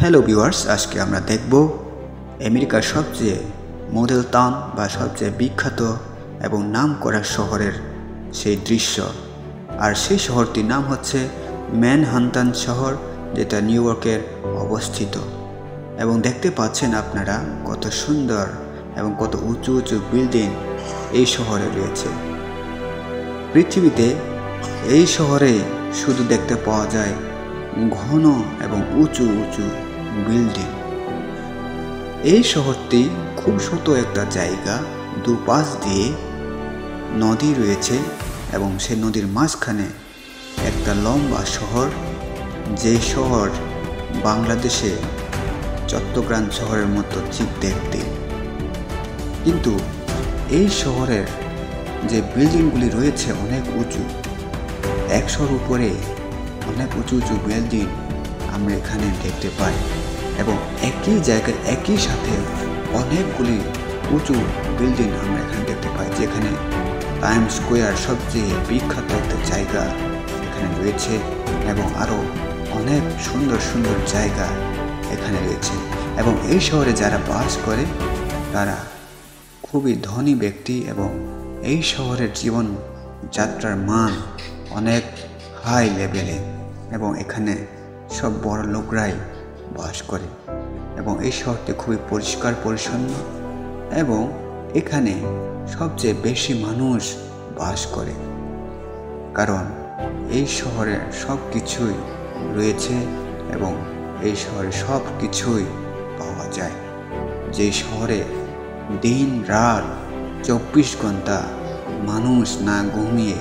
Hello viewers, আজকে আমরা দেখব আমেরিকার সবচেয়ে মডেল টাউন বা সবচেয়ে বিখ্যাত এবং নামকরা শহরের সেই দৃশ্য। আর সেই শহরটির নাম হচ্ছে ম্যানহাটন শহর, যেটা নিউ ইয়র্কের অবস্থিত। এবং দেখতে পাচ্ছেন আপনারা কত সুন্দর এবং কত উঁচু উঁচু বিল্ডিং এই শহরে রয়েছে। পৃথিবীতে এই শহরে শুধু দেখতে পাওয়া যায় ঘন এবং উঁচু উঁচু বিল্ডিং। এই শহরটি খুব ছোট একটা জায়গা, দুপাশ দিয়ে নদী রয়েছে এবং সেই নদীর মাঝখানে একটা লম্বা শহর, যে শহর বাংলাদেশে চট্টগ্রাম শহরের মতো ঠিক দেখতে। কিন্তু এই শহরের যে বিল্ডিংগুলি রয়েছে অনেক উঁচু, 100-র উপরে অনেক উঁচু উঁচু বিল্ডিং আমরা এখানে দেখতে পাই। এবং একই জায়গায় একই সাথে অনেকগুলি উঁচু বিল্ডিং আমরা এখানে দেখতে পাই, যেখানে টাইমস স্কোয়ার সবচেয়ে বিখ্যাত একটা জায়গা এখানে রয়েছে এবং আরও অনেক সুন্দর সুন্দর জায়গা এখানে রয়েছে। এবং এই শহরে যারা বাস করে তারা খুবই ধনী ব্যক্তি এবং এই শহরের জীবন যাত্রার মান অনেক হাই লেভেলে এবং এখানে সব বড় লোকরাই বাস করে। এবং এই শহরটি খুবই পরিষ্কার পরিচ্ছন্ন এবং এখানে সবচেয়ে বেশি মানুষ বাস করে, কারণ এই শহরে সব কিছুই রয়েছে এবং এই শহরে সব কিছুই পাওয়া যায়। যে শহরে দিন রাত 24 ঘন্টা মানুষ না ঘুমিয়ে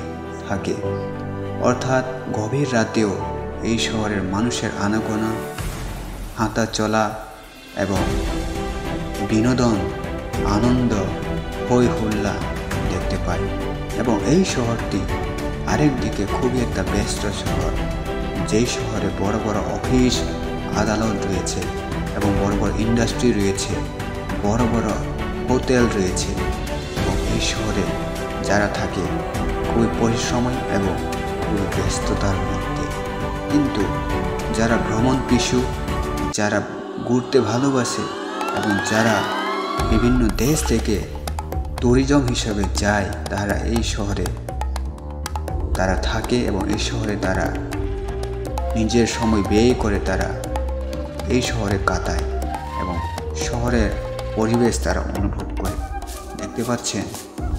থাকে, অর্থাৎ গভীর রাতেও এই শহরের মানুষের আনাগোনা, হাঁটা চলা এবং বিনোদন, আনন্দ, হই হুল্লা দেখতে পাই। এবং এই শহরটি আরেক দিকে খুবই একটা ব্যস্ত শহর, যেই শহরে বড় বড় অফিস আদালত রয়েছে এবং বড় বড় ইন্ডাস্ট্রি রয়েছে, বড় বড় হোটেল রয়েছে। এবং এই শহরে যারা থাকে খুবই পরিশ্রমী এবং খুবই ব্যস্ততার মধ্যে। কিন্তু যারা ভ্রমণ পিছু, যারা ঘুরতে ভালোবাসে এবং যারা বিভিন্ন দেশ থেকে ট্যুরিজম হিসাবে যায়, তারা এই শহরে তারা থাকে এবং এই শহরে তারা নিজের সময় ব্যয় করে তারা এই শহরে কাটায় এবং শহরের পরিবেশ তারা অনুভব করে। দেখতে পাচ্ছেন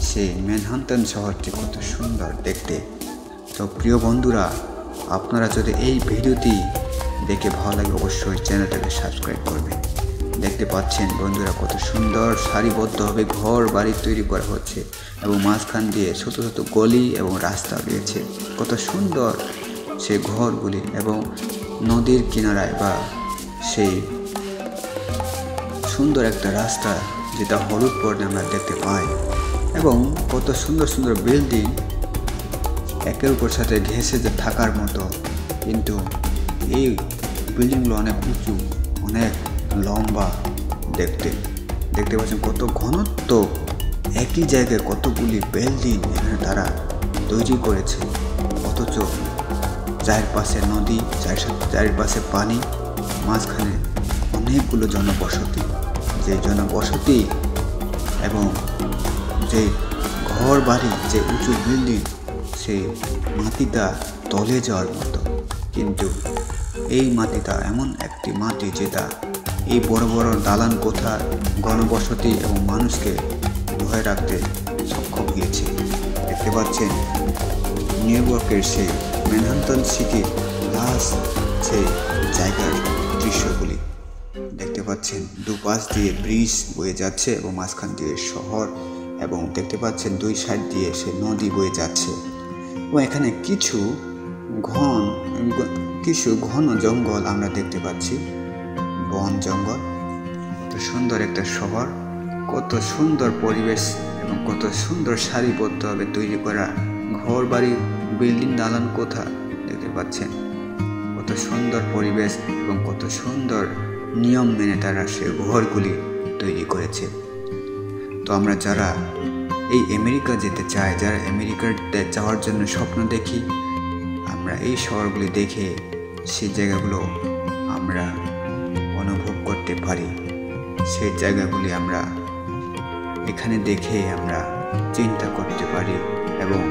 সেই ম্যানহাটন শহরটি কত সুন্দর দেখতে। তো প্রিয় বন্ধুরা, আপনারা যদি এই ভিডিওটি দেখে ভালো লাগে অবশ্যই চ্যানেলটাকে সাবস্ক্রাইব করবেন। দেখতে পাচ্ছেন বন্ধুরা কত সুন্দর সারিবদ্ধভাবে ঘর বাড়ি তৈরি করা হচ্ছে এবং মাঝখান দিয়ে ছোট ছোট গলি এবং রাস্তা রয়েছে। কত সুন্দর সেই ঘরগুলি এবং নদীর কিনারায় বা সেই সুন্দর একটা রাস্তা যেটা হলুদ বর্ণে আমরা দেখতে পাই। এবং কত সুন্দর সুন্দর বিল্ডিং একের উপর সাথে ঘেঁষে যে থাকার মতো, কিন্তু এই বিল্ডিংগুলো অনেক উঁচু, অনেক লম্বা দেখতে। দেখতে পাচ্ছেন কত ঘনত্ব, একই জায়গায় কতগুলি বিল্ডিং এখানে তারা তৈরি করেছে, অথচ চারপাশে নদী, চারপাশে পানি, মাঝখানে অনেকগুলো জনবসতি। যে জনবসতি এবং যে ঘর বাড়ি, যে উঁচু বিল্ডিং, সেই মাটিটা তলে যাওয়ার মতো। কিন্তু এই মাটিটা এমন একটি মাটি যেটা এই বড় বড় দালান কোঠা, ঘনবসতি এবং মানুষকে ধরে রাখতে সক্ষম হয়েছে। দেখতে পাচ্ছেন নিউ ইয়র্কের সেই ম্যানহাটন সিটির লাস্ট সেই জায়গার দৃশ্যগুলি দেখতে পাচ্ছেন। দুপাশ দিয়ে ব্রিজ বয়ে যাচ্ছে এবং মাঝখান দিয়ে শহর, এবং দেখতে পাচ্ছেন দুই সাইড দিয়ে সে নদী বয়ে যাচ্ছে। এবং এখানে কিছু ঘন জঙ্গল আমরা দেখতে পাচ্ছি, বন জঙ্গল। কত সুন্দর একটা শহর, কত সুন্দর পরিবেশ এবং কত সুন্দর সারিবদ্ধভাবে তৈরি করা ঘর বাড়ি, বিল্ডিং, দালান কোঠা দেখতে পাচ্ছেন। কত সুন্দর পরিবেশ এবং কত সুন্দর নিয়ম মেনে তারা সে ঘরগুলি তৈরি করেছে। তো আমরা যারা এই আমেরিকা যেতে চাই, যারা আমেরিকার যাওয়ার জন্য স্বপ্ন দেখি, আমরা এই শহরগুলি দেখে সেই জায়গাগুলো আমরা সেই জায়গাগুলি আমরা এখানে দেখে আমরা চিন্তা করতে পারি এবং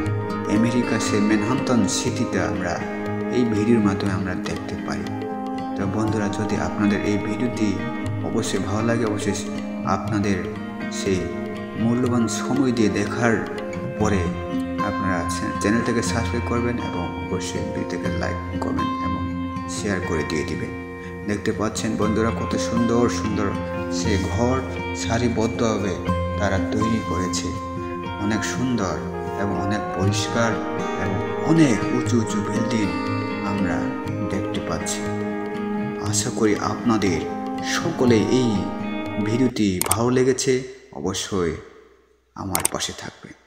আমেরিকা সে ম্যানহাটন সিটিতে আমরা এই ভিডিওর মাধ্যমে আমরা দেখতে পারি। তো বন্ধুরা, যদি আপনাদের এই ভিডিওটি অবশ্যই ভালো লাগে, অবশ্যই আপনাদের সেই মূল্যবান সময় দিয়ে দেখার পরে আপনারা চ্যানেলটাকে সাবস্ক্রাইব করবেন এবং অবশ্যই ভিডিওটাকে লাইক করবেন এবং শেয়ার করে দিয়ে দিবেন। দেখতে পাচ্ছেন বন্ধুরা, কত সুন্দর সুন্দর সে ঘর সারিবদ্ধভাবে তারা তৈরি করেছে। অনেক সুন্দর এবং অনেক পরিষ্কার এবং অনেক উঁচু উঁচু বিল্ডিং আমরা দেখতে পাচ্ছি। আশা করি আপনাদের সকলে এই ভিডিওটি ভালো লেগেছে। অবশ্যই আমার পাশে থাকবেন।